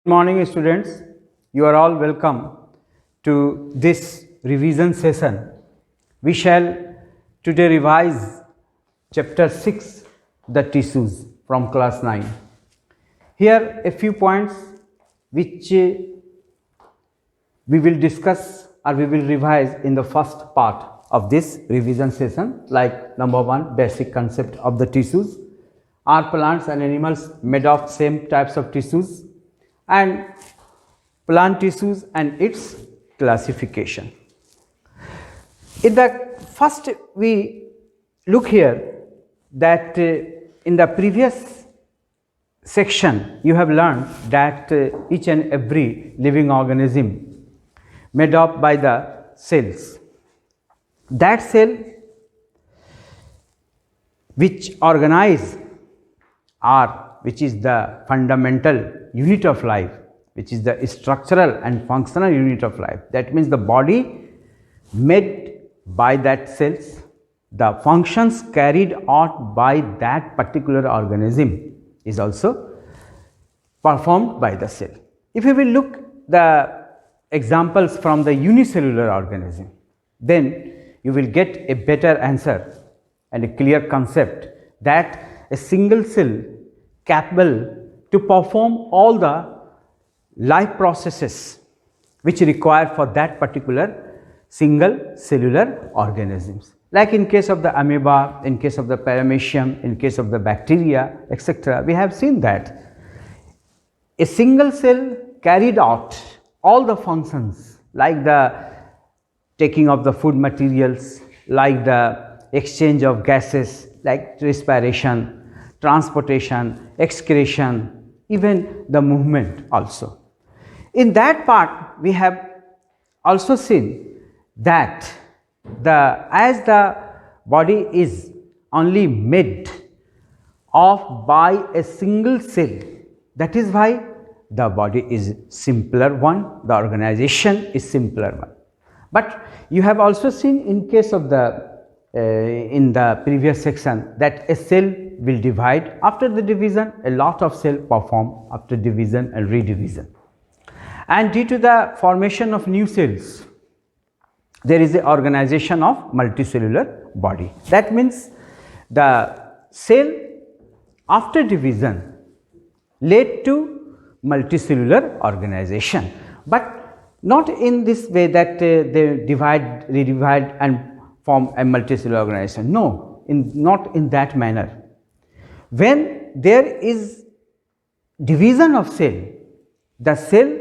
Good morning, students. You are all welcome to this revision session. We shall today revise chapter 6, the tissues, from class 9. Here a few points which we will discuss or we will revise in the first part of this revision session, like number 1, basic concept of the tissues. Are plants and animals made of same types of tissues? And plant tissues and its classification. In the first, we look here that in the previous section you have learned that each and every living organism made up by the cells. That cell which organize which is the fundamental unit of life, which is the structural and functional unit of life. That means the body made by that cells, the functions carried out by that particular organism is also performed by the cell. If we will look the examples from the unicellular organism, then you will get a better answer and a clear concept that a single cell capable to perform all the life processes which require for that particular single cellular organisms. Like in case of the amoeba, in case of the paramecium, in case of the bacteria, etc., we have seen that a single cell carried out all the functions, like the taking of the food materials, like the exchange of gases, like respiration, transportation, excretion, even the movement also. In that part, we have also seen that as the body is only made of by a single cell, that is why the body is simpler one, the organization is simpler one. But you have also seen in case of the in the previous section that a cell will divide. After the division, a lot of cells perform after division and redivision. And due to the formation of new cells, there is the organization of multicellular body. That means the cell after division led to multicellular organization, but not in this way that they divide, redivide and form a multicellular organization. No, not in that manner. When there is division of cell, the cell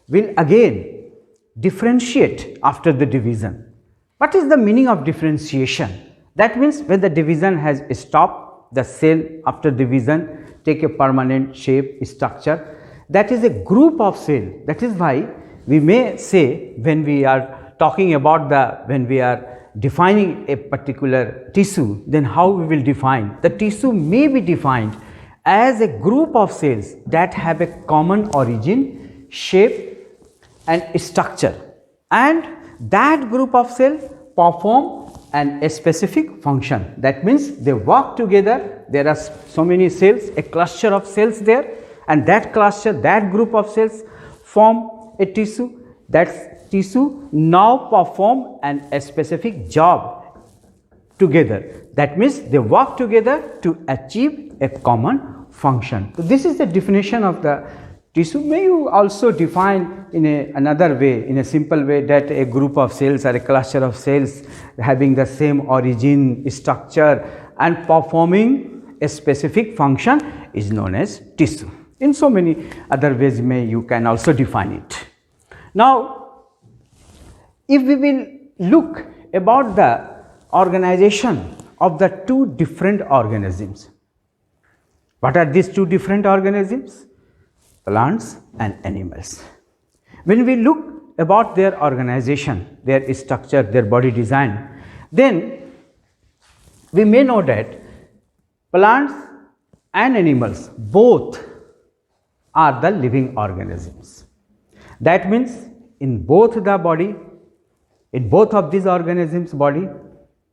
will again differentiate after the division. What is the meaning of differentiation? That means when the division has stopped, the cell after division take a permanent shape, structure. That is a group of cell. That is why we may say, when we are talking about when we are defining a particular tissue, then how we will define? The tissue may be defined as a group of cells that have a common origin, shape and structure, and that group of cells perform a specific function. That means they work together. There are so many cells, a cluster of cells there, and that cluster, that group of cells form a tissue. That tissue now perform a specific job together. That means they work together to achieve a common function. So this is the definition of the tissue. May you also define in another way, in a simple way, that a group of cells or a cluster of cells having the same origin, structure and performing a specific function is known as tissue. In so many other ways you can also define it. Now, if we will look about the organization of the two different organisms. What are these two different organisms? Plants and animals. When we look about their organization, their structure, their body design, then we may know that plants and animals both are the living organisms. That means in both the body, in both of these organisms' body,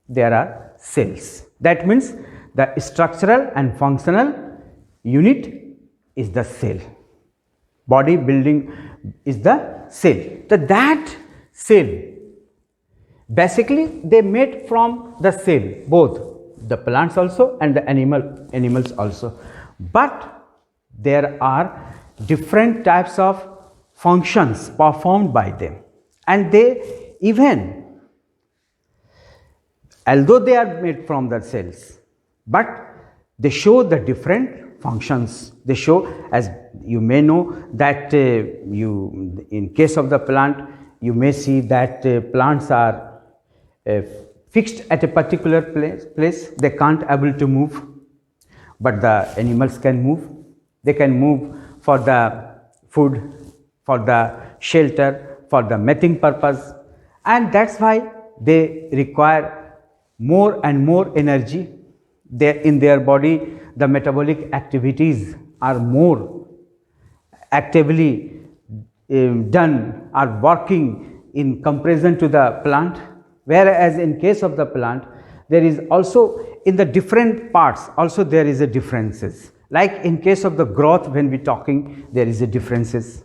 there are cells. That means the structural and functional unit is the cell. body building is the cell. So that cell, basically they made from the cell, both the plants also and the animals also. But there are different types of functions performed by them, and they even, although they are made from the cells, but they show the different functions. They show, as you may know, that in case of the plant, you may see that plants are fixed at a particular place. They can't able to move, but the animals can move. They can move for the food, for the shelter, for the mating purpose, and that's why they require more and more energy. In their body, the metabolic activities are more actively done, are working in comparison to the plant. Whereas in case of the plant, there is also in the different parts also there is a differences. Like in case of the growth, when we talking, there is a differences.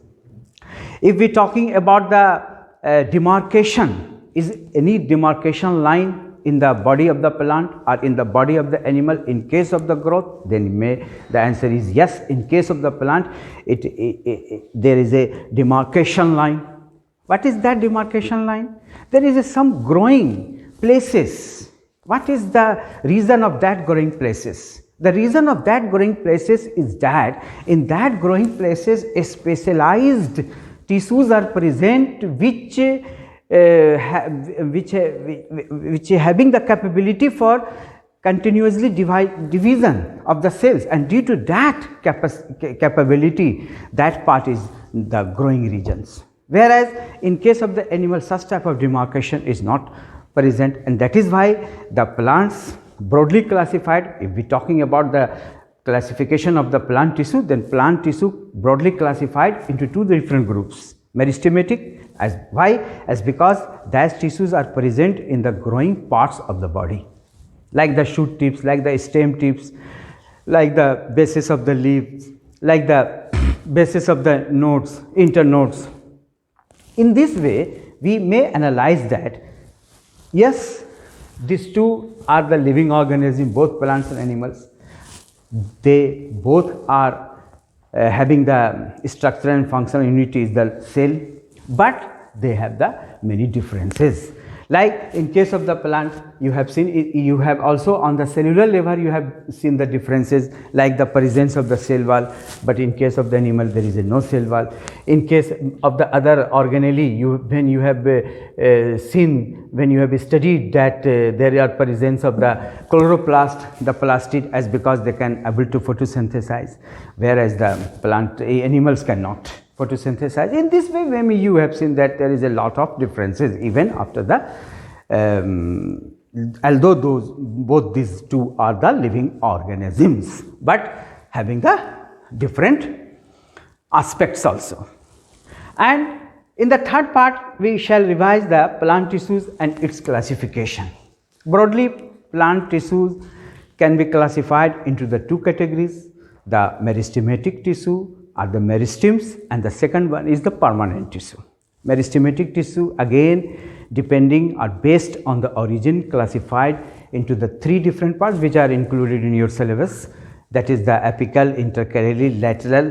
If we talking about the demarcation, is any demarcation line in the body of the plant or in the body of the animal in case of the growth? Then the answer is yes. In case of the plant, there is a demarcation line. What is that demarcation line? There is some growing places. What is the reason of that growing places? The reason of that growing places is that in that growing places specialized tissues are present which having the capability for continuously division of the cells, and due to that capability, that part is the growing regions. Whereas in case of the animal, such type of demarcation is not present, and that is why the plants broadly classified, if we talking about the classification of the plant tissue, then plant tissue broadly classified into two different groups: meristematic, as because those tissues are present in the growing parts of the body, like the shoot tips, like the stem tips, like the bases of the leaves, like the bases of the nodes, internodes. In this way, we may analyze that yes, these two are the living organisms, both plants and animals. They both are having the structural and functional unity is the cell, but they have the many differences. Like in case of the plant, you have seen, you have also on the cellular level, you have seen the differences, like the presence of the cell wall, but in case of the animal, there is no cell wall. In case of the other organelle, when you have seen, when you have studied that there are presence of the chloroplast, the plastid, as because they can able to photosynthesize, whereas the animals cannot photosynthesize. In this way, maybe you have seen that there is a lot of differences even after the although both these two are the living organisms, but having the different aspects also. And in the third part, we shall revise the plant tissues and its classification. Broadly, plant tissues can be classified into the two categories: the meristematic tissue are the meristems, and the second one is the permanent tissue. Meristematic tissue, again depending or based on the origin, classified into the three different parts which are included in your syllabus, that is the apical, intercalary, lateral,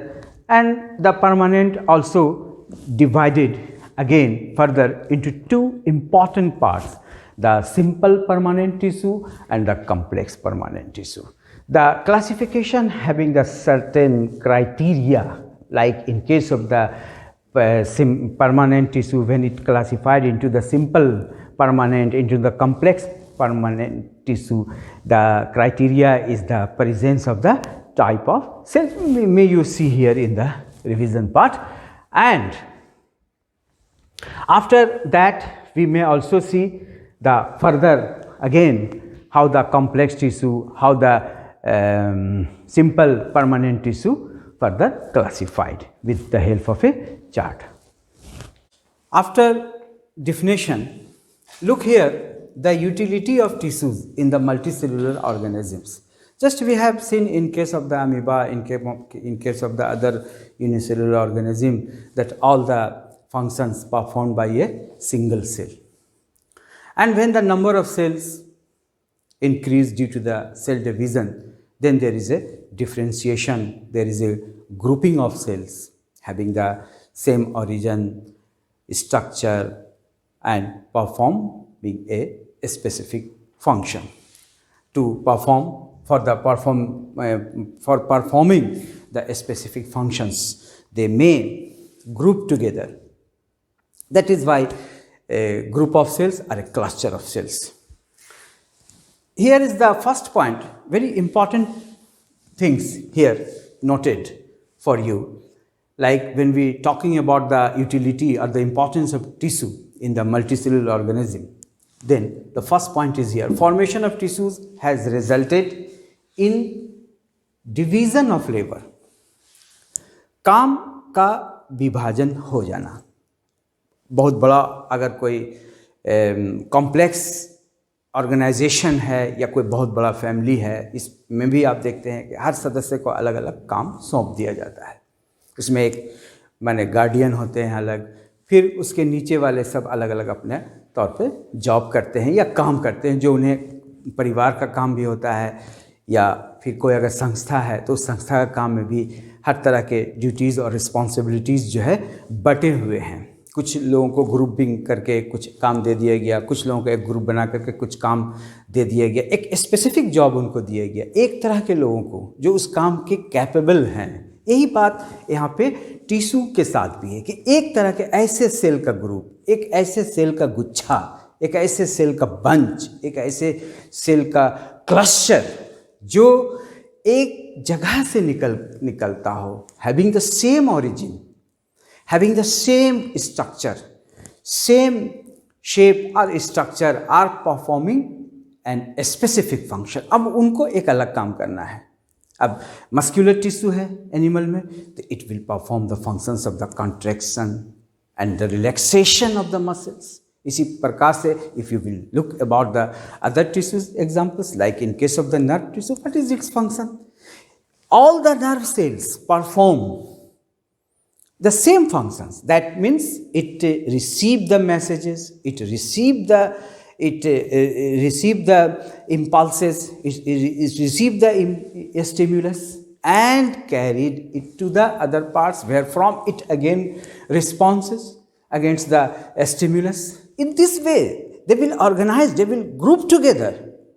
and the permanent also divided again further into two important parts: the simple permanent tissue and the complex permanent tissue. The classification having the certain criteria, like in case of the permanent tissue, when it classified into the simple permanent, into the complex permanent tissue, the criteria is the presence of the type of cells. May you see here in the revision part. And after that, we may also see the further again how the complex tissue, how the simple permanent tissue further classified with the help of a chart. After definition, look here the utility of tissues in the multicellular organisms. Just we have seen in case of the amoeba, in case of the other unicellular organism, that all the functions performed by a single cell. And when the number of cells increase due to the cell division, then there is a differentiation, there is a grouping of cells having the same origin, structure, and performing a specific function. To perform for performing the specific functions, they may group together. That is why a group of cells or a cluster of cells. Here is the first point, very important things here noted for you. Like when we talking about the utility or the importance of tissue in the multicellular organism, then the first point is here. Formation of tissues has resulted in division of labor. काम का विभाजन हो जाना. बहुत बड़ा अगर कोई complex organisation है या कोई बहुत बड़ा फैमिली है, इसमें भी आप देखते हैं कि हर सदस्य को अलग अलग काम सौंप दिया जाता है. उसमें एक माने गार्डियन होते हैं अलग, फिर उसके नीचे वाले सब अलग अलग अपने तौर पे जॉब करते हैं या काम करते हैं, जो उन्हें परिवार का काम भी होता है, या फिर कोई अगर संस्था है तो उस संस्था का काम में भी हर तरह के ड्यूटीज़ और रिस्पॉन्सिबिलिटीज़ जो है बटे हुए हैं. कुछ लोगों को ग्रुपिंग करके कुछ काम दे दिया गया, कुछ लोगों को एक ग्रुप बना करके कुछ काम दे दिया गया, एक स्पेसिफिक जॉब उनको दिया गया, एक तरह के लोगों को जो उस काम के कैपेबल हैं. यही बात यहाँ पे टिश्यू के साथ भी है कि एक तरह के ऐसे सेल का ग्रुप, एक ऐसे सेल का गुच्छा, एक ऐसे सेल का बंच, एक ऐसे सेल का क्लस्टर जो एक जगह से निकलता हो, having the same origin, having the same structure, same shape or structure, are performing an specific function. अब उनको एक अलग काम करना है. अब मस्कुलर टिश्यू है एनिमल में, तो it will perform the functions of the contraction and the relaxation of the muscles. इसी प्रकार से if you will look about the other tissues examples, like in case of the nerve tissue, what is its function? All the nerve cells perform the same functions. That means it receive the messages, it receive the impulses, it receive the stimulus and carried it to the other parts, where from it again responses against the stimulus. In this way they will organize, they will group together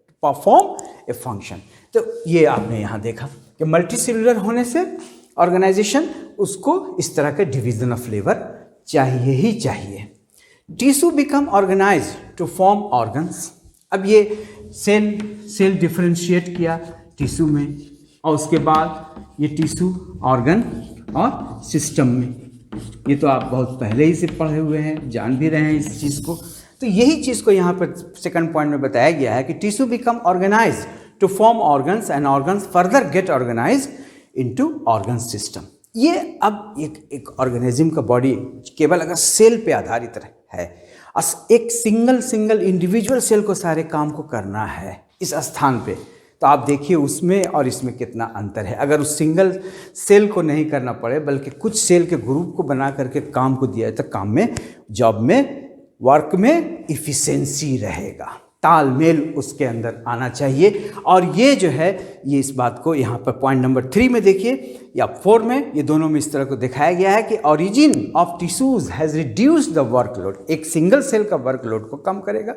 to perform a function. तो ये आपने यहाँ देखा कि multicellular होने से organisation उसको इस तरह के डिवीजन ऑफ लेबर चाहिए ही चाहिए. Tissue become organise to form organs. अब ये सेल डिफरेंशिएट किया टिश्यू में, और उसके बाद ये टिश्यू ऑर्गन और सिस्टम में. ये तो आप बहुत पहले ही से पढ़े हुए हैं, जान भी रहे हैं इस चीज़ को. तो यही चीज़ को यहाँ पर सेकंड पॉइंट में बताया गया है कि tissue become organise to form organs and organs further get organise into organ system. ये अब एक ऑर्गेनिज्म का बॉडी केवल अगर सेल पे आधारित है, एक सिंगल इंडिविजुअल सेल को सारे काम को करना है इस स्थान पे, तो आप देखिए उसमें और इसमें कितना अंतर है. अगर उस सिंगल सेल को नहीं करना पड़े बल्कि कुछ सेल के ग्रुप को बना करके काम को दिया जाए, तो काम में, जॉब में, वर्क में इफिशिएंसी रहेगा, तालमेल उसके अंदर आना चाहिए. और ये जो है, ये इस बात को यहाँ पर पॉइंट नंबर 3 में देखिए या 4 में, ये दोनों में इस तरह को दिखाया गया है कि origin of tissues has reduced the workload. एक सिंगल सेल का वर्कलोड को कम करेगा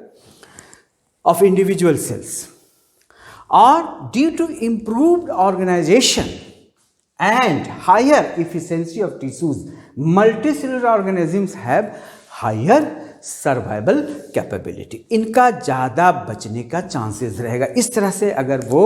ऑफ इंडिविजुअल सेल्स, और due to improved organisation and higher efficiency of tissues, multicellular organisms have higher survival capability. इनका ज़्यादा बचने का चांसेस रहेगा. इस तरह से अगर वो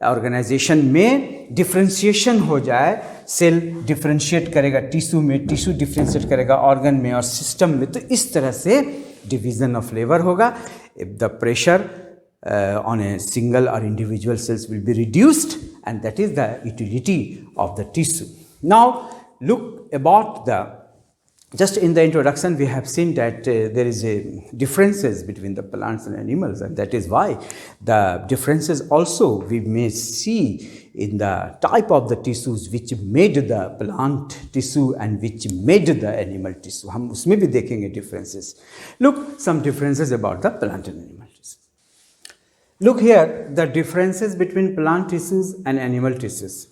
ऑर्गेनाइजेशन में डिफ्रेंशिएशन हो जाए, सेल डिफ्रेंशिएट करेगा टिश्यू में, टिश्यू डिफ्रेंशिएट करेगा ऑर्गन में और सिस्टम में, तो इस तरह से डिवीजन ऑफ लेबर होगा. If the pressure on a single or individual cells will be reduced, and that is the utility of the tissue. Now look about the just in the introduction we have seen that there is a differences between the plants and animals, and that is why the differences also we may see in the type of the tissues which made the plant tissue and which made the animal tissue. हम उसमें भी देखेंगे differences. Look, some differences about the plant and animal tissue. Look here, the differences between plant tissues and animal tissues.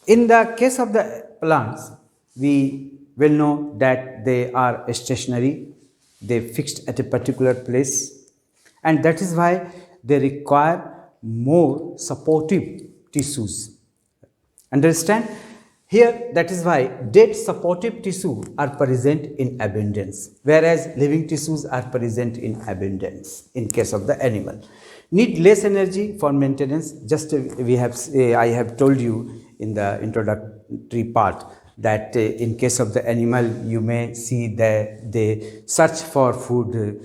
In the case of the plants, we will know that they are stationary, they fixed at a particular place, and that is why they require more supportive tissues. Understand? Here, that is why dead supportive tissue are present in abundance, whereas living tissues are present in abundance in case of the animal. Need less energy for maintenance. Just I have told you in the introductory part that in case of the animal you may see that they search for food,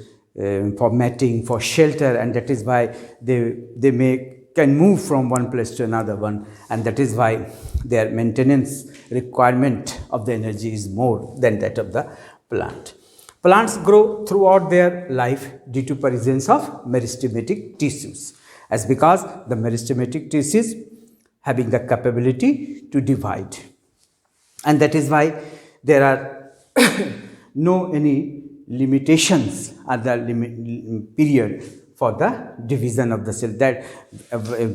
for mating, for shelter, and that is why they can move from one place to another one, and that is why their maintenance requirement of the energy is more than that of the plant. Plants grow throughout their life due to presence of meristematic tissues, as because the meristematic tissues having the capability to divide, and that is why there are no any limitations at the period for the division of the cell. That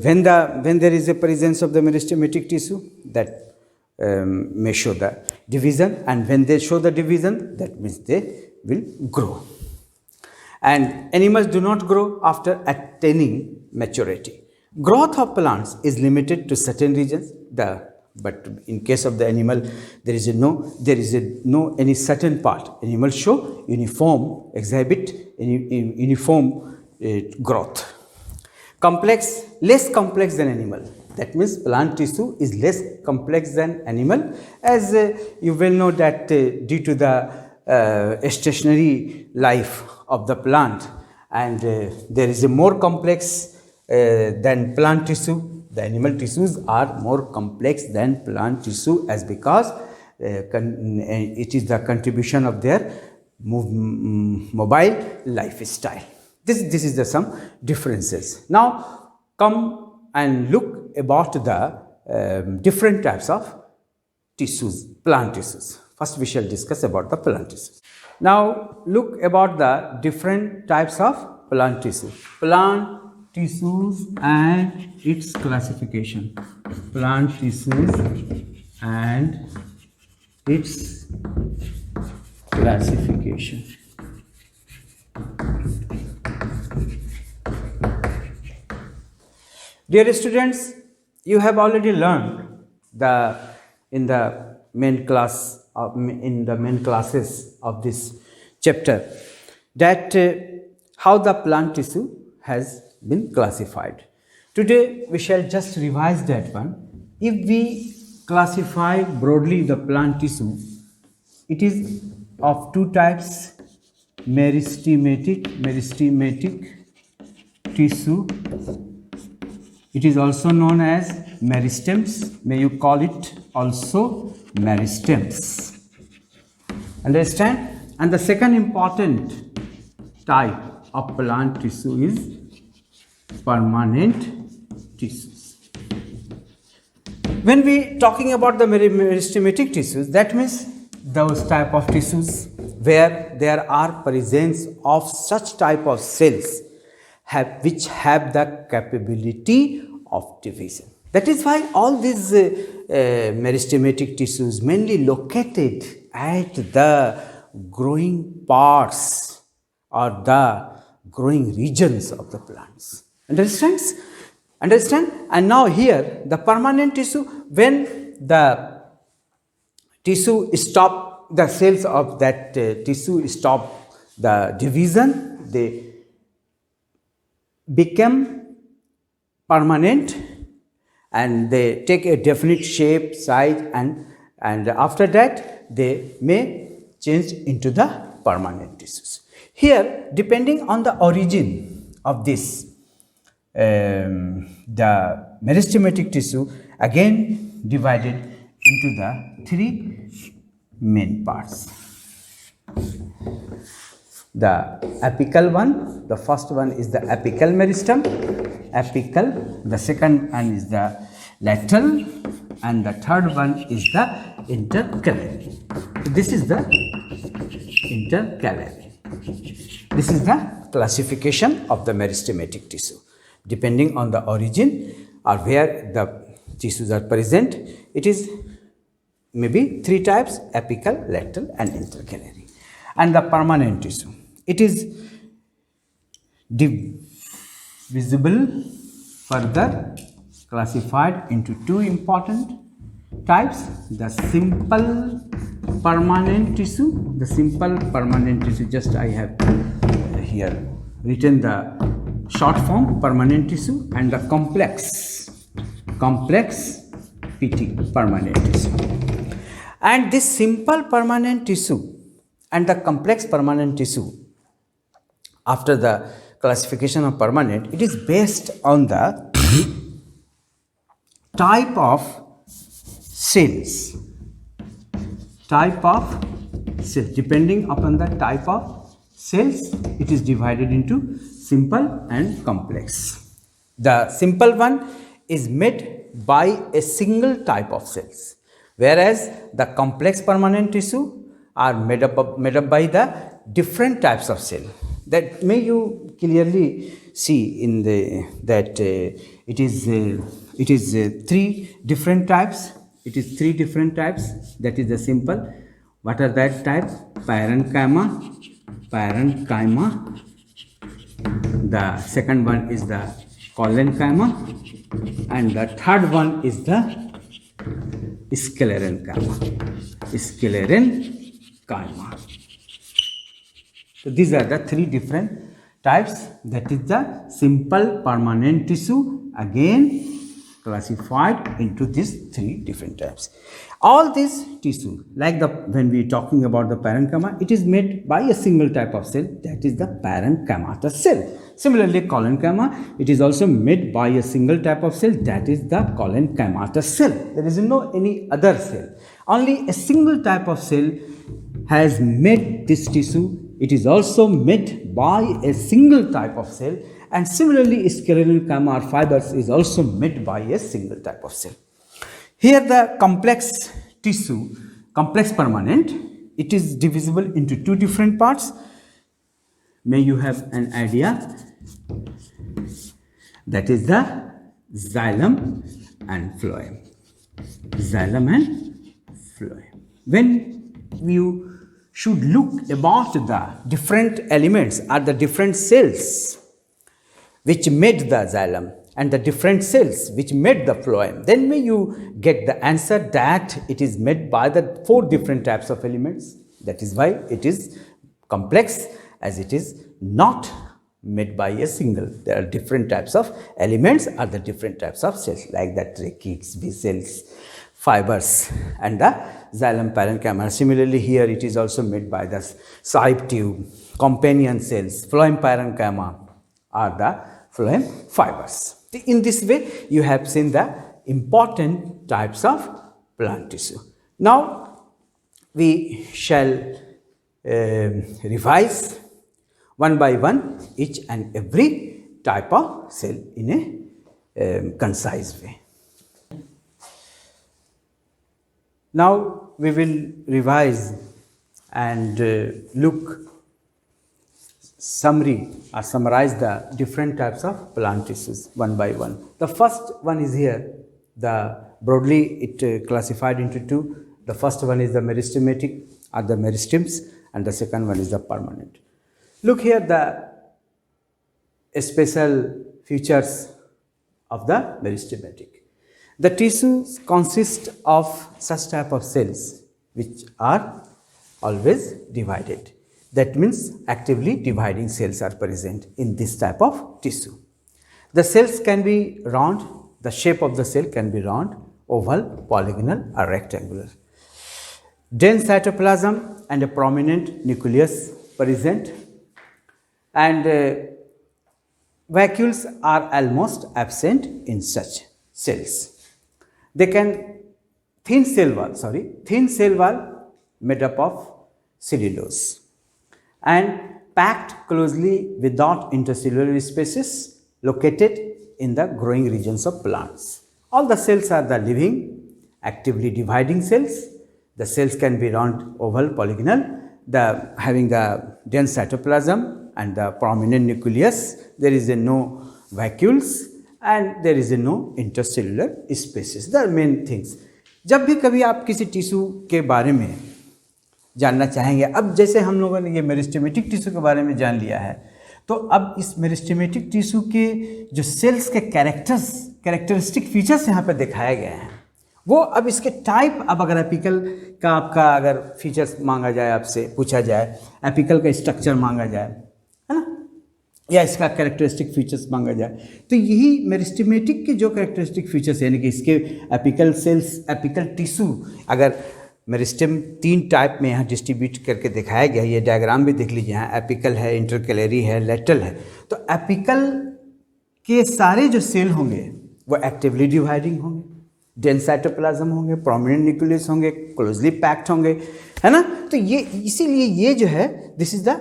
when there is a presence of the meristematic tissue, that may show the division, and when they show the division, that means they will grow. And animals do not grow after attaining maturity. Growth of plants is limited to certain regions, but in case of the animal, there is no any certain part. Animals show uniform, exhibit uniform growth. Complex, less complex than animal. That means plant tissue is less complex than animal, as you will know that due to the stationary life of the plant, and there is a more complex than plant tissue. The animal tissues are more complex than plant tissue, as because it is the contribution of their mobile lifestyle. This is the some differences. Now come and look about the different types of tissues, plant tissues. First we shall discuss about the plant tissues. Now look about the different types of plant tissue. Plant tissues and its classification. Plant tissues and its classification. Dear students, you have already learned in the main classes of this chapter that how the plant tissue has been classified. Today we shall just revise that one. If we classify broadly the plant tissue, it is of two types: meristematic tissue. It is also known as meristems. May you call it also meristems. Understand? And the second important type of plant tissue is permanent tissues. When we talking about the meristematic tissues, that means those type of tissues where there are presence of such type of cells which have the capability of division. That is why all these meristematic tissues mainly located at the growing parts or the growing regions of the plants. Understand? And now here the permanent tissue, when the tissue stop, the cells of that tissue stop the division, they become permanent and they take a definite shape, size, and after that they may change into the permanent tissues. Here, depending on the origin of this, the meristematic tissue again divided into the three main parts. The apical one, the first one is the apical meristem, apical, the second one is the lateral, and the third one is the intercalary. So this is the intercalary. This is the classification of the meristematic tissue. Depending on the origin or where the tissues are present, it is maybe three types: apical, lateral, and intercalary. And the permanent tissue, it is divisible, further classified into two important types: the simple permanent tissue, just I have here written the short form permanent tissue, and the complex PT permanent tissue. And this simple permanent tissue and the complex permanent tissue, after the classification of permanent, it is based on the type of cells. Depending upon the type of cells, it is divided into simple and complex. The simple one is made by a single type of cells, whereas the complex permanent tissue are made up by the different types of cell. That may you clearly see in the it is three different types. It is three different types. That is the simple. What are that types? Parenchyma. The second one is the collenchyma, and the third one is the sclerenchyma. So these are the three different types. That is the simple permanent tissue, again classified into these three different types. All these tissue, like when we are talking about the parenchyma, it is made by a single type of cell, that is the parenchymatous cell. Similarly, collenchyma, it is also made by a single type of cell, that is the collenchymatous cell. There is no any other cell. Only a single type of cell has made this tissue. It is also made by a single type of cell, and similarly sclerenchyma or fibers is also made by a single type of cell. Here the complex tissue, complex permanent, it is divisible into two different parts. May you have an idea. That is the xylem and phloem. When you should look about the different elements or the different cells which made the xylem and the different cells which made the phloem, then may you get the answer that it is made by the four different types of elements. That is why it is complex, as it is not made by a single. There are different types of elements or the different types of cells, like the tracheids, vessels, fibers, and the xylem parenchyma. Similarly, here it is also made by the side tube, companion cells, phloem parenchyma, or the phloem fibers. In this way, you have seen the important types of plant tissue. Now, we shall revise one by one each and every type of cell in a concise way. Now, we will revise and look summarize the different types of plant tissues one by one. The first one is here. Broadly it classified into two. The first one is the meristematic or the meristems, and the second one is the permanent. Look here, the special features of the meristematic. The tissues consist of such type of cells which are always divided. That means actively dividing cells are present in this type of tissue. The cells can be round, the shape of the cell can be round, oval, polygonal, or rectangular. Dense cytoplasm and a prominent nucleus present, and vacuoles are almost absent in such cells. They can thin cell wall made up of cellulose and packed closely without intercellular spaces located in the growing regions of plants. All the cells are the living, actively dividing cells. The cells can be round, oval, polygonal, having the dense cytoplasm and the prominent nucleus. There is no vacuoles and there is no intercellular spaces. The main things. जब भी कभी आप किसी tissue के बारे में जानना चाहेंगे, अब जैसे हम लोगों ने ये मेरिस्टेमेटिक टिश्यू के बारे में जान लिया है, तो अब इस मेरिस्टेमेटिक टिश्यू के जो सेल्स के कैरेक्टरिस्टिक फीचर्स यहाँ पर दिखाए गए हैं, वो अब इसके टाइप, अब अगर एपिकल का आपका अगर फीचर्स मांगा जाए, आपसे पूछा जाए एपिकल का स्ट्रक्चर मांगा जाए, है ना, या इसका कैरेक्टरिस्टिक फीचर्स मांगा जाए, तो यही मेरिस्टेमेटिक के जो कैरेक्टरिस्टिक फीचर्स यानी कि इसके एपिकल सेल्स, एपिकल टिश्यू, अगर मेरिस्टेम 3 टाइप में यहाँ डिस्ट्रीब्यूट करके दिखाया गया, ये डायग्राम भी देख लीजिए, यहाँ एपिकल है, इंटरकैलरी है, लेटरल है। तो एपिकल के सारे जो सेल होंगे वो एक्टिवली डिवाइडिंग होंगे, डेंस साइटोप्लाज्म होंगे, प्रोमिनेंट न्यूक्लियस होंगे, क्लोजली पैक्ड होंगे, है ना। तो ये इसीलिए ये जो है, this is the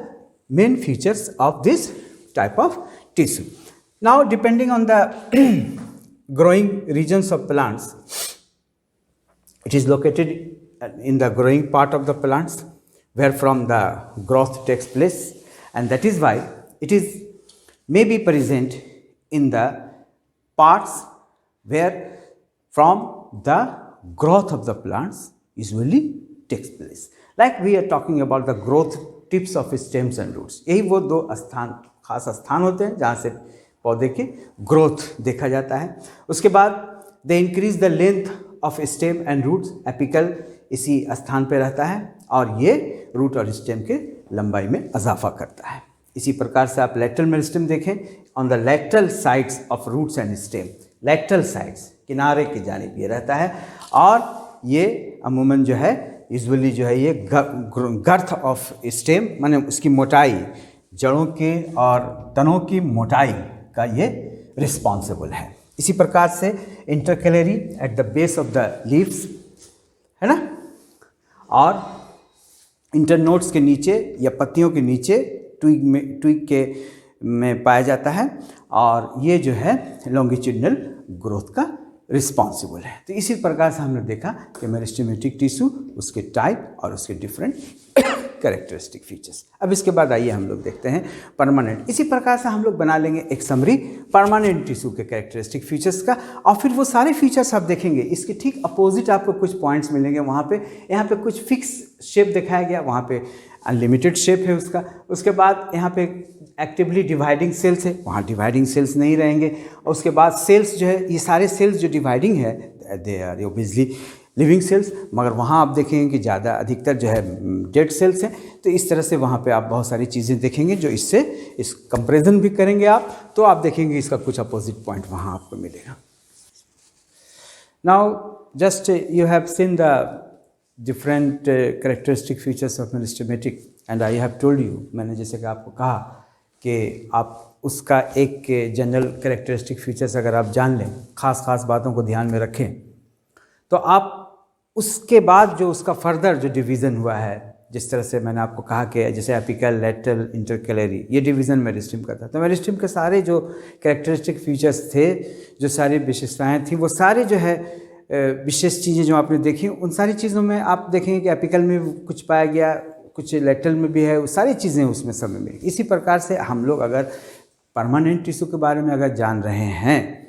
main features of this type of tissue. Now depending on the growing regions of plants, it is located in the growing part of the plants where from the growth takes place, and that is why it is may be present in the parts where from the growth of the plants usually takes place. Like we are talking about the growth tips of stems and roots. यही वो 2 खास स्थान होते हैं जहाँ से पौधे की ग्रोथ देखा जाता है। उसके बाद they increase the length of stem and roots, apical इसी स्थान पे रहता है और ये रूट और स्टेम के लंबाई में इजाफा करता है। इसी प्रकार से आप लेटरल मेरिस्टेम देखें, on the lateral sides of roots and stem, lateral sides किनारे की जानिब ये रहता है, और ये अमूमन जो है यूजुअली जो है ये गर्थ ऑफ स्टेम माने उसकी मोटाई, जड़ों के और तनों की मोटाई का ये रिस्पॉन्सिबल है। इसी प्रकार से intercalary at the base of the leaves, है ना, और इंटरनोड्स के नीचे या पत्तियों के नीचे ट्विग के में पाया जाता है, और ये जो है लॉन्गिट्यूडनल ग्रोथ का रिस्पॉन्सिबल है। तो इसी प्रकार से हमने देखा कि मेरिस्टेमेटिक टिश्यू, उसके टाइप और उसके डिफरेंट कैरेक्टरिस्टिक फीचर्स। अब इसके बाद आइए हम लोग देखते हैं परमानेंट। इसी प्रकार से हम लोग बना लेंगे एक समरी परमानेंट टिश्यू के कैरेक्टरिस्टिक फीचर्स का, और फिर वो सारे फीचर्स आप देखेंगे, इसके ठीक अपोजिट आपको कुछ पॉइंट्स मिलेंगे। वहाँ पे यहाँ पे कुछ फिक्स शेप दिखाया गया, वहाँ पे अनलिमिटेड शेप है उसका। उसके बाद यहाँ पे एक्टिवली डिवाइडिंग सेल्स है, वहाँ डिवाइडिंग सेल्स नहीं रहेंगे। और उसके बाद सेल्स जो है, ये सारे सेल्स जो डिवाइडिंग है they are obviously living cells, मगर वहाँ आप देखेंगे कि ज़्यादा अधिकतर जो है डेड सेल्स हैं। तो इस तरह से वहाँ पे आप बहुत सारी चीज़ें देखेंगे जो इससे इस कंपैरिजन भी करेंगे आप, तो आप देखेंगे इसका कुछ अपोजिट पॉइंट वहाँ आपको मिलेगा। Now just you have seen the different characteristic features of meristematic and I have told you, मैंने जैसे कि आपको कहा कि आप उसका एक जनरल कैरेक्टरिस्टिक फीचर्स अगर आप जान लें, ख़ास बातों को ध्यान में रखें, तो आप उसके बाद जो उसका फर्दर जो डिवीज़न हुआ है, जिस तरह से मैंने आपको कहा कि जैसे एपिकल, लेटरल, इंटरकैलरी, ये डिवीज़न मेरिस्टेम का था। तो मेरिस्टेम के सारे जो कैरेक्टरिस्टिक फीचर्स थे, जो सारी विशेषताएं थी, वो सारे जो है विशेष चीज़ें जो आपने देखी, उन सारी चीज़ों में आप देखेंगे कि एपिकल में कुछ पाया गया, कुछ लेटरल में भी है, वो सारी चीज़ें उसमें सब में मिली। इसी प्रकार से हम लोग अगर परमानेंट टिश्यू के बारे में अगर जान रहे हैं,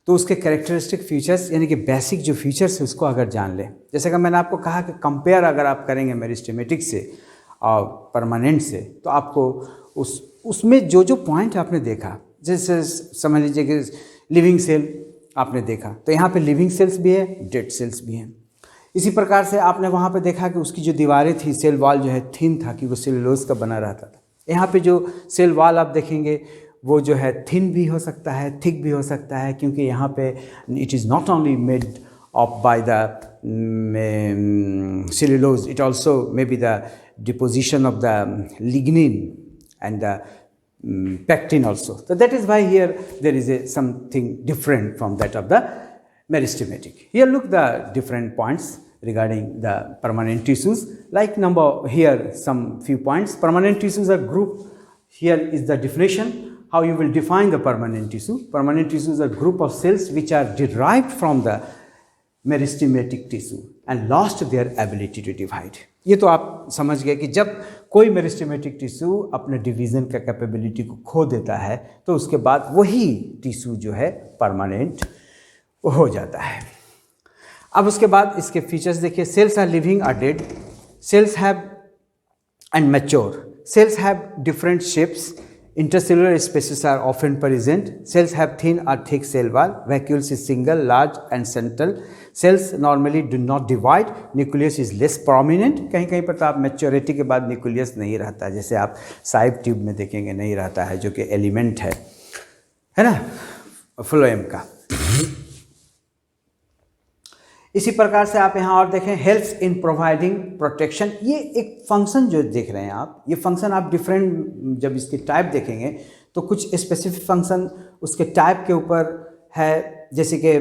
तो उसके कैरेक्टरिस्टिक फीचर्स यानी कि बेसिक जो फीचर्स है उसको अगर जान लें, जैसे कि मैंने आपको कहा कि कंपेयर अगर आप करेंगे मेरिस्टेमेटिक से और परमानेंट से, तो आपको उसमें जो पॉइंट आपने देखा, जैसे समझ लीजिए कि लिविंग सेल आपने देखा, तो यहाँ पे लिविंग सेल्स भी है, डेड सेल्स भी हैं। इसी प्रकार से आपने वहाँ पे देखा कि उसकी जो दीवारें थी, सेल वॉल जो है थिन था, कि वो सेलुलोज का बना रहता था। यहाँ पे जो सेल वॉल आप देखेंगे वो जो है थिन भी हो सकता है, थिक भी हो सकता है, क्योंकि यहाँ पे it is not only made of by the cellulose, it also may be the deposition of the lignin and the pectin also. So that is why here there is something different from that of the meristematic. Here look the different points regarding the permanent tissues. Like number here, some few points. Permanent tissues are group. Here is the definition. How you will define the permanent tissue. Permanent tissues are group of cells which are derived from the meristematic tissue and lost their ability to divide. ये तो आप समझ गए कि जब कोई meristematic tissue अपने division का कैपेबिलिटी को खो देता है तो उसके बाद वही टिश्यू जो है परमानेंट हो जाता है। अब उसके बाद इसके फीचर्स देखिए। Cells are living or dead, cells have and mature, cells have different shapes, intercellular spaces are often present, cells have thin or thick cell wall, vacuoles is single, large and central, cells normally do not divide, nucleus is less prominent। कहीं कहीं पर तो आप maturity के बाद nucleus नहीं रहता, जैसे आप साइब ट्यूब में देखेंगे नहीं रहता है, जो कि एलिमेंट है ना फ्लोएम का। इसी प्रकार से आप यहाँ और देखें, हेल्प्स इन प्रोवाइडिंग प्रोटेक्शन। ये एक फंक्शन जो देख रहे हैं आप, ये फंक्शन आप डिफरेंट जब इसके टाइप देखेंगे तो कुछ स्पेसिफिक फंक्शन उसके टाइप के ऊपर है, जैसे कि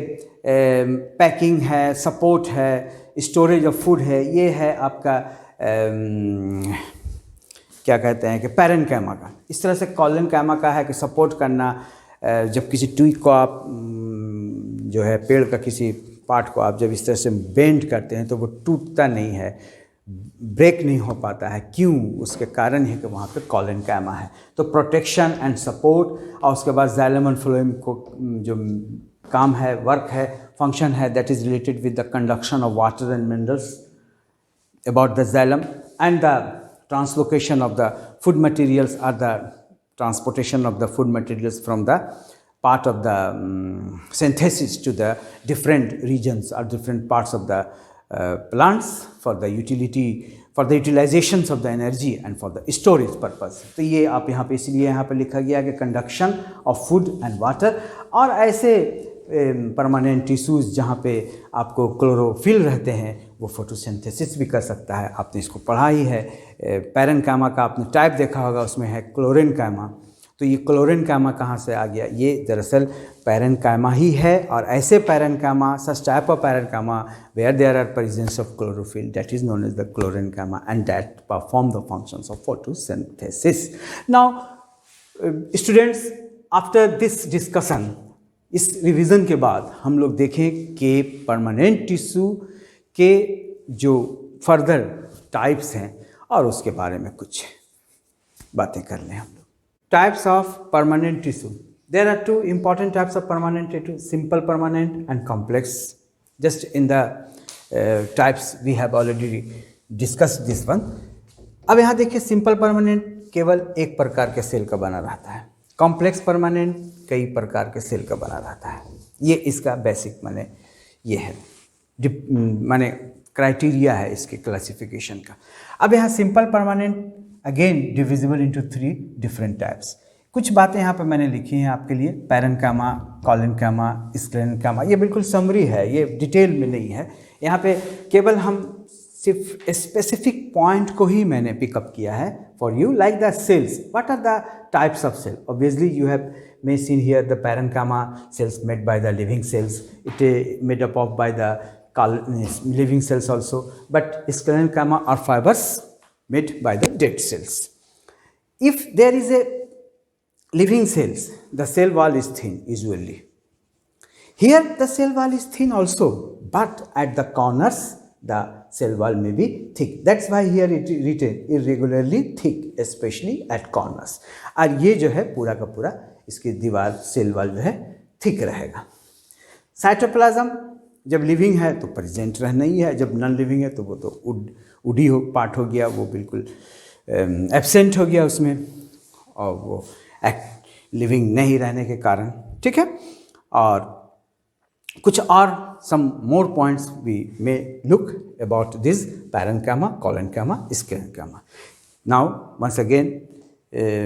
पैकिंग है, सपोर्ट है, स्टोरेज ऑफ फूड है। ये है आपका क्या कहते हैं कि पैरेन्काइमा का। इस तरह से कॉलेनकाइमा का है कि सपोर्ट करना, जब किसी ट्विग को आप जो है पेड़ का किसी पार्ट को आप जब इस तरह से बेंड करते हैं तो वो टूटता नहीं है, ब्रेक नहीं हो पाता है। क्यों? उसके कारण है कि वहाँ पे कॉलेनकाइमा है। तो प्रोटेक्शन एंड सपोर्ट, और उसके बाद जाइलम एंड फ्लोएम को जो काम है, वर्क है, फंक्शन है, that is related with the conduction of water and minerals about the xylem and the translocation of the food materials और the transportation of the food materials from the part of the synthesis to the different regions or different parts of the plants for the utilizations of the energy and for the storage purpose। तो ये आप यहाँ पे इसलिए यहाँ पे लिखा गया कि conduction of food and water. और ऐसे परमानेंट टिश्यूज़ जहाँ पे आपको क्लोरोफिल रहते हैं वो फोटोसिंथेसिस भी कर सकता है। आपने इसको पढ़ा ही है। पैरेन्काइमा का आपने टाइप देखा होगा, उसमें है क्लोरेनकाइमा। तो ये क्लोरेनकाइमा कहाँ से आ गया? ये दरअसल पैरेन्काइमा ही है। और ऐसे parenchyma, such type of parenchyma where there are presence of chlorophyll, that is known as the chlorenchyma and that perform the functions of photosynthesis. Now students, after this discussion, इस revision के बाद हम लोग देखें कि परमानेंट टिश्यू के जो further types हैं और उसके बारे में कुछ बातें कर लें हम लोग। Types of permanent tissue, there are two important types of permanent tissue, simple permanent and complex. Just in the types we have already discussed this one. अब यहाँ देखिए, सिंपल परमानेंट केवल एक प्रकार के सेल का बना रहता है, कॉम्प्लेक्स परमानेंट कई प्रकार के सेल का बना रहता है। ये इसका बेसिक माने ये है, माने क्राइटेरिया है इसके क्लासिफिकेशन का। अब यहाँ simple permanent again divisible into 3 different types. कुछ बातें यहाँ पे मैंने लिखी हैं आपके लिए, पैरेन्काइमा, कॉलेनकाइमा, स्क्लेरेन्काइमा। ये बिल्कुल समरी है, ये डिटेल में नहीं है। यहाँ पे केवल हम सिर्फ स्पेसिफिक पॉइंट को ही मैंने पिकअप किया है for you, like the cells. What are the types of cell? Obviously you have may seen here the parenchyma cells made by the living cells, it is made up of by the living cells also, but sclerenchyma are fibers made by the dead cells. If there is a living cells, the cell wall is thin usually. Here the cell wall is thin also, but at the corners the cell wall may be thick. That's why here it is written irregularly thick, especially at corners. और ये जो है पूरा का पूरा इसकी दीवार cell wall जो है थिक रहेगा। साइटोप्लाज्म जब लिविंग है तो प्रेजेंट रहना ही है, जब नॉन लिविंग है तो वो तो उडी हो पार्ट हो गया, वो बिल्कुल एब्सेंट हो गया उसमें, और वो लिविंग नहीं रहने के कारण। ठीक है, और कुछ और some more points we may look about this parenchyma, collenchyma, sclerenchyma. Now once again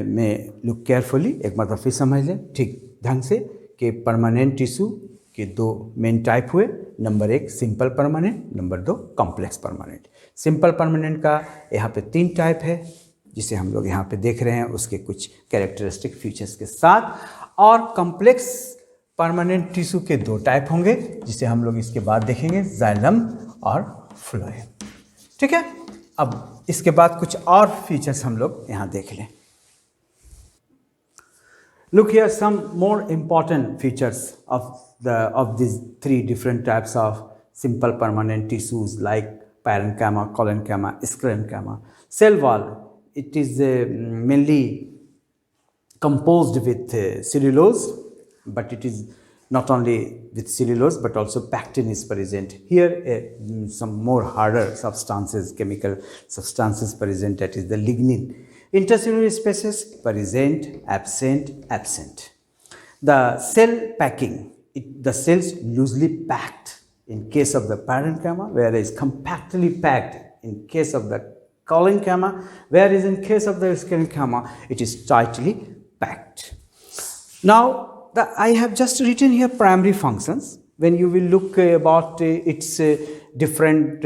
may look carefully, एक मतलब फिर समझ लें ठीक ढंग से कि परमानेंट टिश्यू के 2 मेन टाइप हुए। Number 1 simple permanent, number 2 complex permanent. Simple permanent का यहाँ पे 3 टाइप है जिसे हम लोग यहाँ पे देख रहे हैं, उसके कुछ कैरेक्टरिस्टिक फीचर्स के साथ। और कॉम्प्लेक्स परमानेंट टिश्यू के 2 टाइप होंगे जिसे हम लोग इसके बाद देखेंगे, जाइलम और फ्लोएम। ठीक है, अब इसके बाद कुछ और फीचर्स हम लोग यहाँ देख लें। Look here, some more important features of these three different types of simple permanent tissues like parenchyma, collenchyma, sclerenchyma. Cell wall, it is mainly composed with cellulose, but it is not only with cellulose but also pectin is present. Here some more harder substances, chemical substances present, that is the lignin. Intercellular spaces present, absent, absent. The cell packing, the cells loosely packed in case of the parenchyma, whereas compactly packed in case of the collenchyma, whereas in case of the sclerenchyma it is tightly packed. Now I have just written here primary functions. When you will look about its different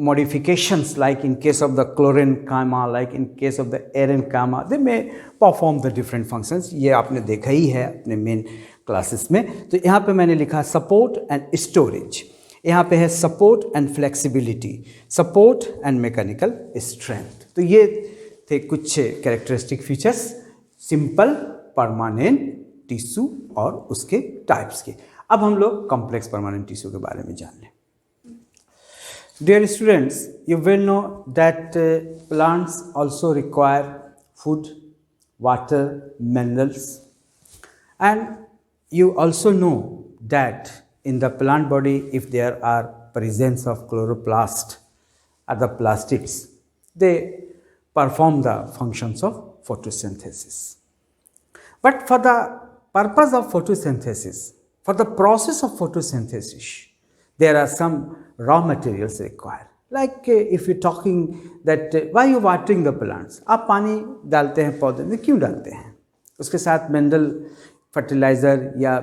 modifications, like in case of the chlorenchyma, like in case of the arenchyma, they may perform the different functions. ये आपने देखा ही है अपने main classes में। तो यहाँ पे मैंने लिखा सपोर्ट एंड स्टोरेज, यहाँ पे है support and flexibility, support and mechanical strength. तो ये थे कुछ characteristic features simple permanent tissue और उसके टाइप्स के। अब हम लोग कॉम्प्लेक्स परमानेंट टिश्यू के बारे में जान लें। Dear students, you will know that plants also require food, water, minerals, and you also know that in the plant body, if there are presence of chloroplast or the plastids, they perform the functions of photosynthesis. But for the purpose of photosynthesis, for the process of photosynthesis, there are some raw materials required. Like if you're talking that why you watering the plants, आप पानी डालते हैं पौधे में, क्यों डालते हैं? उसके साथ मिनरल फर्टिलाइज़र या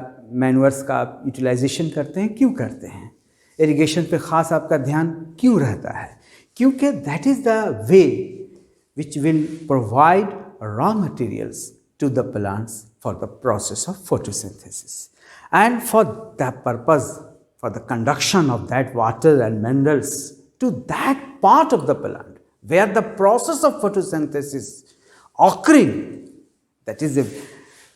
मैन्यूअर्स का यूटिलाइजेशन करते हैं, क्यों करते हैं? इरिगेशन पे ख़ास आपका ध्यान क्यों रहता है? क्योंकि that is the way which will provide raw materials to the plants for the process of photosynthesis. And for that purpose, for the conduction of that water and minerals to that part of the plant where the process of photosynthesis occurring, that is a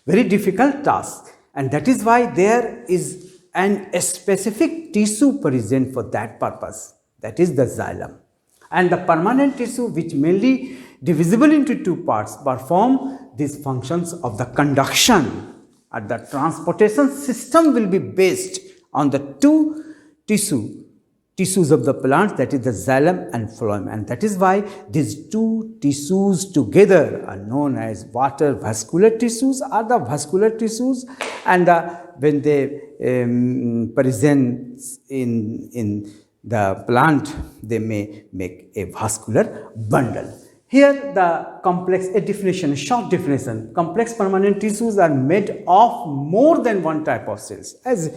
very difficult task, and that is why there is a specific tissue present for that purpose, that is the xylem. And the permanent tissue, which mainly divisible into two parts, perform these functions of the conduction, and the transportation system will be based on the two tissues of the plant, that is the xylem and phloem, and that is why these two tissues together are known as water vascular tissues or the vascular tissues, and when they present in the plant, they may make a vascular bundle. Here the complex, a definition, a short definition, complex permanent tissues are made of more than one type of cells, as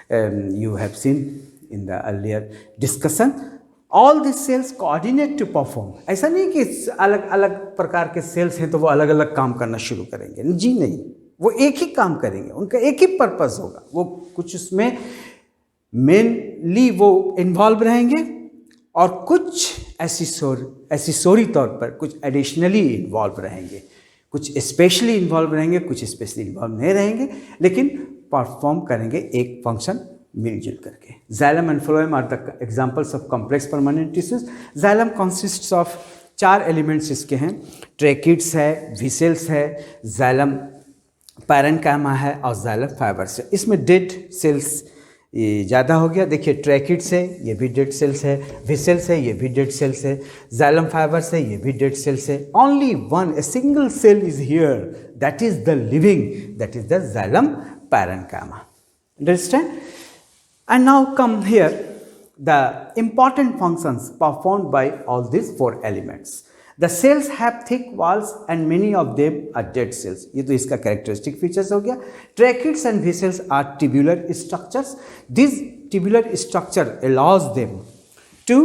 you have seen in the earlier discussion. All these cells coordinate to perform. ऐसा नहीं कि अलग अलग प्रकार के sales हैं तो वो अलग अलग काम करना शुरू करेंगे, जी नहीं, वो एक ही काम करेंगे, उनका एक ही पर्पस होगा। वो कुछ उसमें मेनली वो इन्वॉल्व रहेंगे और कुछ एसिसोरी तौर पर कुछ एडिशनली इन्वॉल्व रहेंगे, कुछ स्पेशली इन्वॉल्व रहेंगे, कुछ स्पेशली इन्वॉल्व नहीं रहेंगे, लेकिन परफॉर्म करेंगे एक फंक्शन मिलजुल करके। Xylem and phloem are the examples of complex permanent tissues. Xylem consists of 4 elements इसके हैं, ट्रैकिड्स है, विसेल्स है, xylem पैरेन्काइमा है और xylem फाइबर्स है। इसमें डेड सेल्स ज़्यादा हो गया, देखिए ट्रैकिड्स है, ये भी डेड सेल्स है, विसेल्स है, ये भी डेड सेल्स है, xylem फाइबर्स है, ये भी डेड सेल्स है। Only one, a single cell is here, that is the living, that is the xylem parenchyma. Understand? And now come here the important functions performed by all these 4 elements. The cells have thick walls and many of them are dead cells. ये तो इसका characteristic features हो गया. Tracheids and vessels are tubular structures. This tubular structure allows them to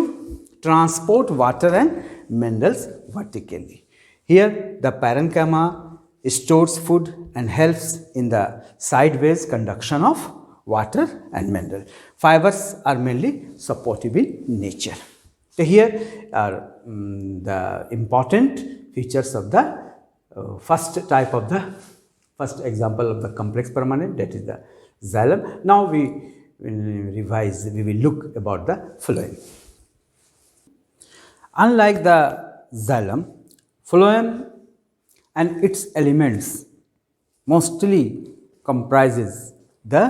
transport water and minerals vertically. Here the parenchyma stores food and helps in the sideways conduction of water and mineral. Fibers are mainly supportive in nature. So here are the important features of the first example of the complex permanent, that is the xylem. Now we will look about the phloem. Unlike the xylem, phloem and its elements mostly comprises the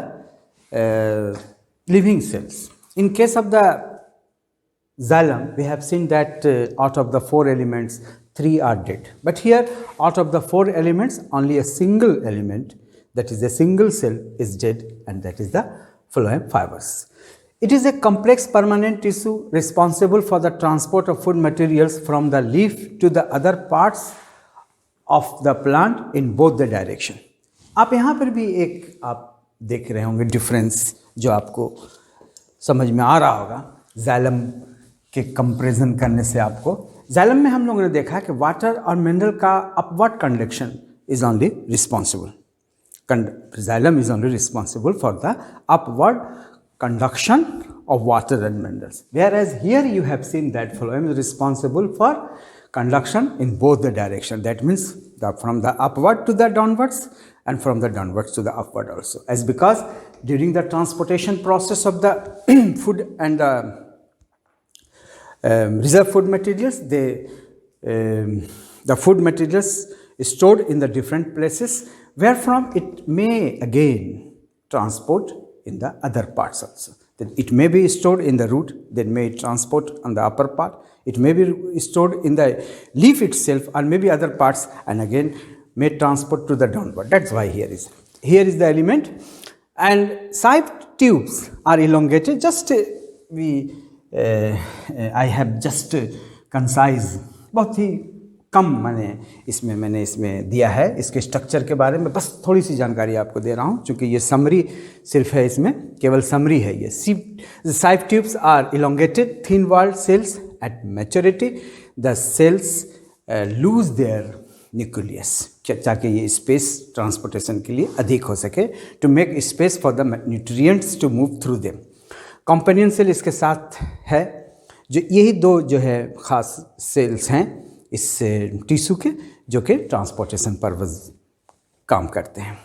living cells. In case of the xylem, we have seen that out of the 4 elements, 3 are dead. But here, out of the 4 elements, only a single element, that is a single cell, is dead, and that is the phloem fibers. It is a complex permanent tissue responsible for the transport of food materials from the leaf to the other parts of the plant in both the direction. आप यहाँ पर भी एक आप देख रहे होंगे difference जो आपको समझ में आ रहा होगा xylem के कंपैरिजन करने से। आपको xylem में हम लोगों ने देखा कि वाटर और मिनरल का upward conduction is only responsible, xylem is only responsible for the upward conduction of water and minerals, whereas here you have seen that phloem is responsible for conduction in both the direction. That means from the upward to the downwards and from the downwards to the upward also, as because during the transportation process of the food and the reserve food materials, the food materials is stored in the different places, where from it may again transport in the other parts also. Then it may be stored in the root, then may transport on the upper part, it may be stored in the leaf itself or maybe other parts, and again may transport to the downward. That's why here is the element. And sieve tubes are elongated. Just I have just concise, बहुत ही कम मैंने इसमें दिया है। इसके structure के बारे में बस थोड़ी सी जानकारी आपको दे रहा हूँ, क्योंकि ये समरी सिर्फ है, इसमें केवल समरी है ये। sieve tubes are elongated thin walled cells at maturity. The cells lose their nucleus, ताकि ये स्पेस ट्रांसपोर्टेशन के लिए अधिक हो सके, to make space for the nutrients to move through them. Companion cell इसके साथ है, जो यही 2 जो है ख़ास सेल्स हैं इस टिश्यू के, जो कि ट्रांसपोर्टेशन पर काम करते हैं।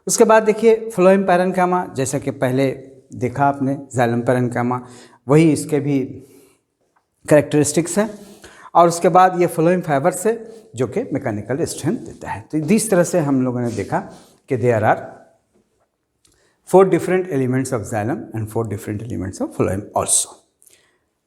उसके बाद देखिए फ्लोएम पैरेन्काइमा, जैसा कि पहले देखा आपने xylem पैरेन्काइमा, वही इसके भी कैरेक्टरिस्टिक्स है। और उसके बाद ये फ्लोएम फाइबर्स है जो कि मैकेनिकल स्ट्रेंथ देता है। तो इस तरह से हम लोगों ने देखा कि there are 4 different elements of xylem and 4 different elements of phloem also.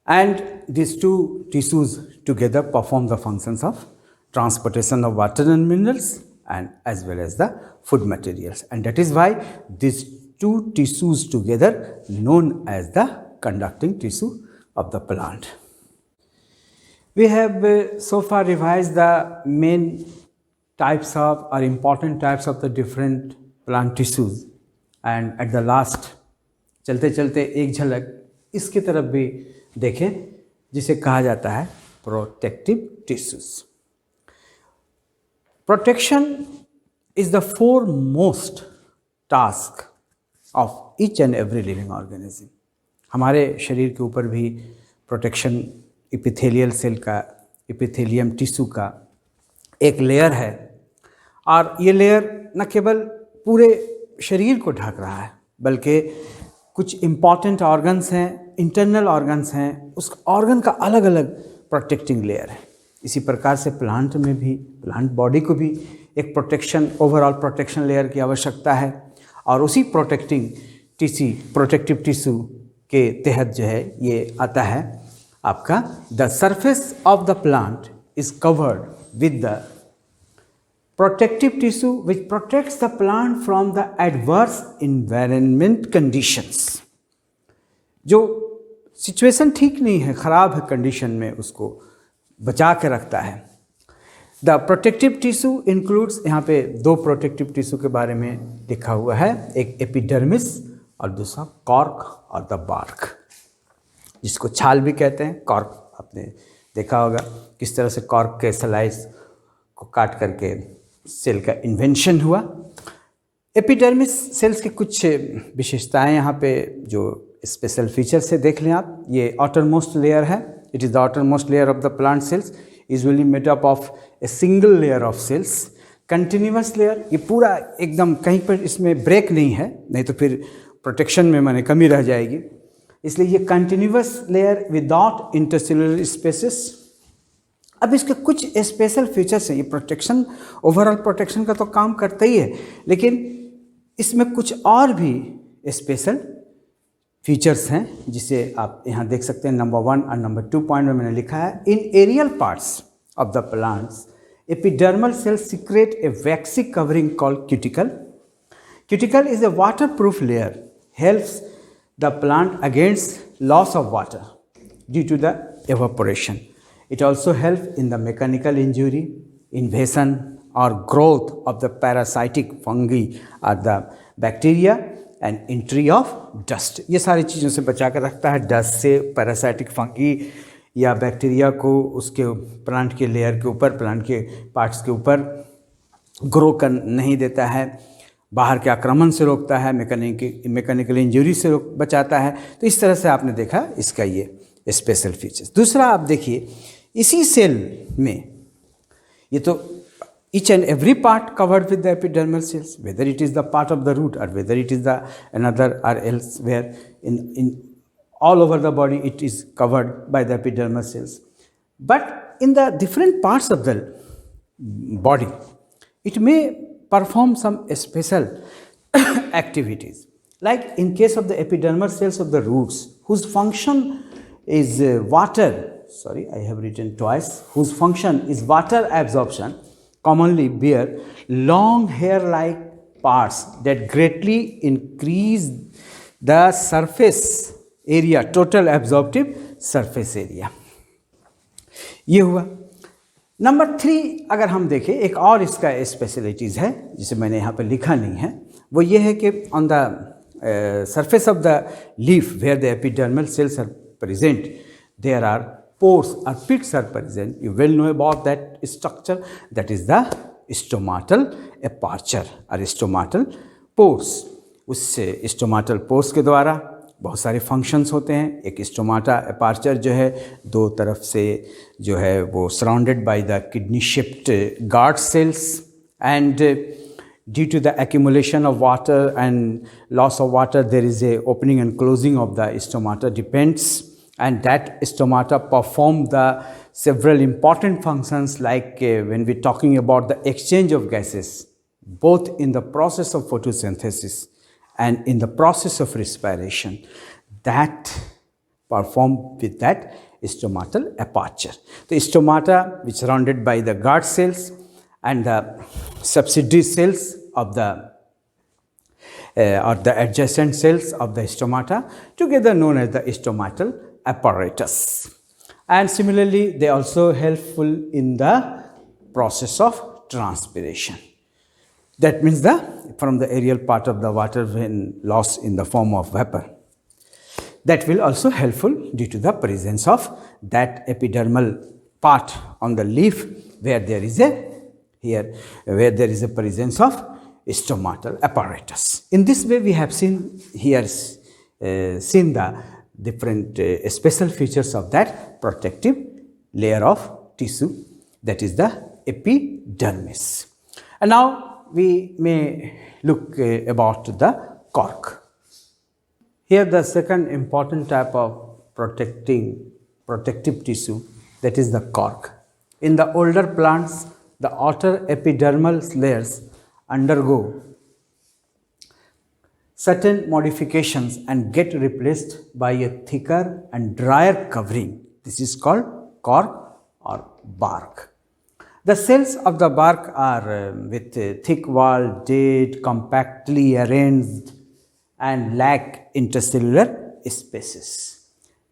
And these 2 tissues together perform the functions of transportation of water and minerals and as well as the food materials. And that is why these 2 tissues together known as the conducting tissue of the plant. We have so far revised the main types of or important types of the different plant tissues. And at the last चलते चलते एक झलक इसकी तरफ भी देखें, जिसे कहा जाता है protective tissues. Protection is the foremost task of each and every living organism. हमारे शरीर के ऊपर भी प्रोटेक्शन एपिथेलियल सेल का, एपिथेलियम टिश्यू का एक लेयर है, और ये लेयर न केवल पूरे शरीर को ढक रहा है, बल्कि कुछ इम्पॉर्टेंट ऑर्गन्स हैं, इंटरनल ऑर्गन्स हैं, उस ऑर्गन का अलग अलग प्रोटेक्टिंग लेयर है। इसी प्रकार से प्लांट में भी, प्लांट बॉडी को भी एक प्रोटेक्शन, ओवरऑल प्रोटेक्शन लेयर की आवश्यकता है। और उसी प्रोटेक्टिव टिश्यू के तहत जो है ये आता है आपका the surface of the plant is covered with the protective tissue which protects the plant from the adverse environment conditions. जो सिचुएशन ठीक नहीं है, ख़राब है कंडीशन में, उसको बचा के रखता है। द प्रोटेक्टिव टिश्यू इंक्लूड्स, यहाँ पे 2 प्रोटेक्टिव टिश्यू के बारे में लिखा हुआ है, एक एपिडर्मिस और दूसरा कॉर्क और द बार्क, जिसको छाल भी कहते हैं। कॉर्क आपने देखा होगा किस तरह से कॉर्क के स्लाइस को काट करके सेल का इन्वेंशन हुआ। एपिडर्मिस सेल्स के कुछ विशेषताएं यहाँ पे जो स्पेशल फीचर से देख लें आप। ये आउटरमोस्ट लेयर है, it is the outermost layer of the plant cells, usually made up of a single layer of cells. Continuous layer, ये पूरा एकदम कहीं पर इसमें ब्रेक नहीं है, नहीं तो फिर प्रोटेक्शन में माने कमी रह जाएगी, इसलिए ये continuous layer without intercellular spaces. अब इसके कुछ स्पेशल फीचर्स हैं। ये प्रोटेक्शन, ओवरऑल प्रोटेक्शन का तो काम करता ही है, लेकिन इसमें कुछ और भी स्पेशल फीचर्स हैं जिसे आप यहाँ देख सकते हैं। नंबर 1 और नंबर 2 पॉइंट में मैंने लिखा है, in aerial parts of the plants epidermal cells secrete a waxy covering called cuticle. Cuticle is a waterproof layer, helps the plant against loss of water due to the evaporation. It also helps in the mechanical injury, invasion or growth of the parasitic fungi or the bacteria and entry of dust. ये सारी चीज़ों से बचा कर रखता है, dust से, parasitic fungi या बैक्टीरिया को उसके प्लांट के लेयर के ऊपर, प्लांट के पार्ट्स के ऊपर ग्रो कर नहीं देता है, बाहर के आक्रमण से रोकता है, मैकेनिकल इंजरी से बचाता है। तो इस तरह से आपने देखा इसका ये स्पेशल फीचर्स। दूसरा आप देखिए, इसी सेल में ये तो each and every part covered with the epidermal cells, whether it is the part of the root or whether it is the another or elsewhere in all over the body, it is covered by the epidermal cells. But in the different parts of the body, it may perform some special activities. Like in case of the epidermal cells of the roots, whose function is I have written twice, whose function is water absorption, commonly bear long hair-like parts that greatly increase the surface area, total absorptive surface area. ये हुआ। Number 3 अगर हम देखें, एक और इसका specialities है जिसे मैंने यहाँ पर लिखा नहीं है, वो ये है कि on the surface of the leaf where the epidermal cells are present, there are pores or pits are present. You well know about that structure, that is the stomatal aperture or stomatal pores. उस stomatal pores के द्वारा बहुत सारे functions होते हैं। एक stomata aperture जो है, दो तरफ से जो है वो surrounded by the kidney shaped guard cells, and due to the accumulation of water and loss of water, there is a opening and closing of the stomata depends, and that stomata perform the several important functions, like when we're talking about the exchange of gases, both in the process of photosynthesis and in the process of respiration, that perform with that stomatal aperture. The stomata, which is surrounded by the guard cells and the subsidiary cells of the or the adjacent cells of the stomata, together known as the stomatal apparatus. And similarly, they also helpful in the process of transpiration. That means from the aerial part of the water when lost in the form of vapor. That will also helpful due to the presence of that epidermal part on the leaf where there is a presence of stomatal apparatus. In this way, we have seen the different special features of that protective layer of tissue, that is the epidermis. And now we may look about the cork. Here the second important type of protective tissue, that is the cork. In the older plants, the outer epidermal layers undergo certain modifications and get replaced by a thicker and drier covering. This is called cork or bark. The cells of the bark are with thick wall, dead, compactly arranged, and lack intercellular spaces.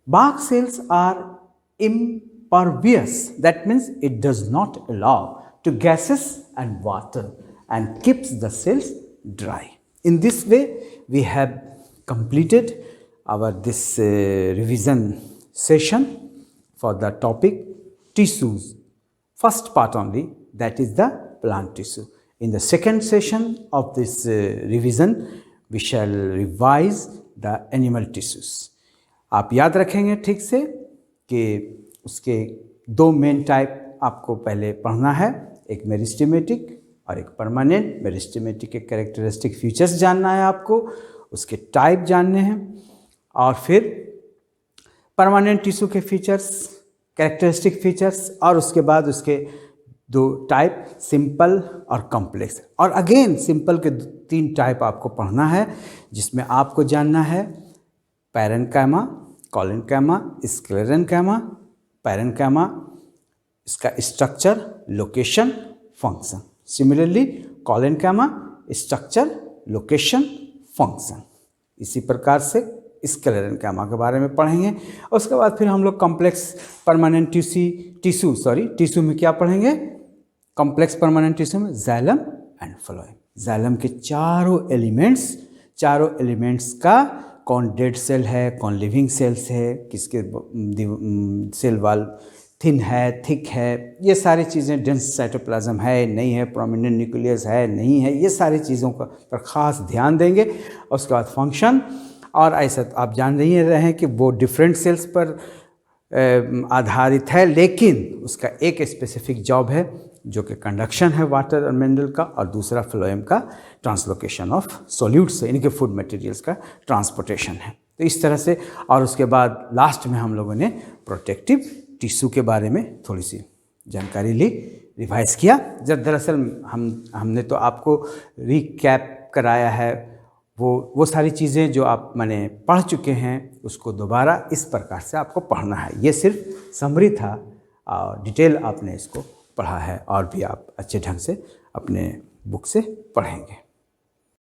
Bark cells are impervious, that means it does not allow to gases and water and keeps the cells dry. In this way, we have completed our this revision session for the topic tissues. First part only, that is the plant tissue. In the second session of this revision, we shall revise the animal tissues. आप याद रखेंगे ठीक से कि उसके दो main type आपको पहले पढ़ना है, एक मेरिस्टेमेटिक और एक परमानेंट। मेरिस्टेमेटिक के कैरेक्टरिस्टिक फीचर्स जानना है आपको, उसके टाइप जानने हैं, और फिर परमानेंट टिश्यू के फीचर्स, कैरेक्टरिस्टिक फीचर्स, और उसके बाद उसके दो टाइप, सिंपल और कॉम्प्लेक्स। और अगेन सिंपल के तीन टाइप आपको पढ़ना है, जिसमें आपको जानना है पैरेन्काइमा, कोलेन्काइमा, स्क्लेरेन्काइमा। पैरेन्काइमा, इसका structure, location, function. Similarly collenchyma, structure, location, function. इसी प्रकार से स्क्लेरेन्काइमा के बारे में पढ़ेंगे। और उसके बाद फिर हम लोग कॉम्प्लेक्स परमानेंट टिश्यू में क्या पढ़ेंगे? कॉम्प्लेक्स परमानेंट टिश्यू में जाइलम एंड फ्लोएम। जाइलम के चारों एलिमेंट्स का कौन डेड सेल है, कौन लिविंग सेल्स है, किसके सेल वाल थिन है, थिक है, ये सारी चीज़ें, डेंस साइटोप्लाज्म है नहीं है, प्रोमिनेंट न्यूक्लियस है नहीं है, ये सारी चीज़ों पर ख़ास ध्यान देंगे। और उसके बाद फंक्शन, और ऐसा आप जान रही हैं कि वो डिफरेंट सेल्स पर आधारित है, लेकिन उसका एक स्पेसिफिक जॉब है जो कि कंडक्शन है वाटर और मिनरल का, और दूसरा फ्लोएम का ट्रांसलोकेशन ऑफ सॉल्यूट्स, इनके फूड मटेरियल्स का ट्रांसपोर्टेशन है। तो इस तरह से, और उसके बाद लास्ट में हम लोगों ने प्रोटेक्टिव टिश्यू के बारे में थोड़ी सी जानकारी ली, रिवाइज किया। जब दरअसल हमने तो आपको रिकैप कराया है वो सारी चीज़ें जो आप मैंने पढ़ चुके हैं, उसको दोबारा इस प्रकार से आपको पढ़ना है। ये सिर्फ समरी था और डिटेल आपने इसको पढ़ा है, और भी आप अच्छे ढंग से अपने बुक से पढ़ेंगे।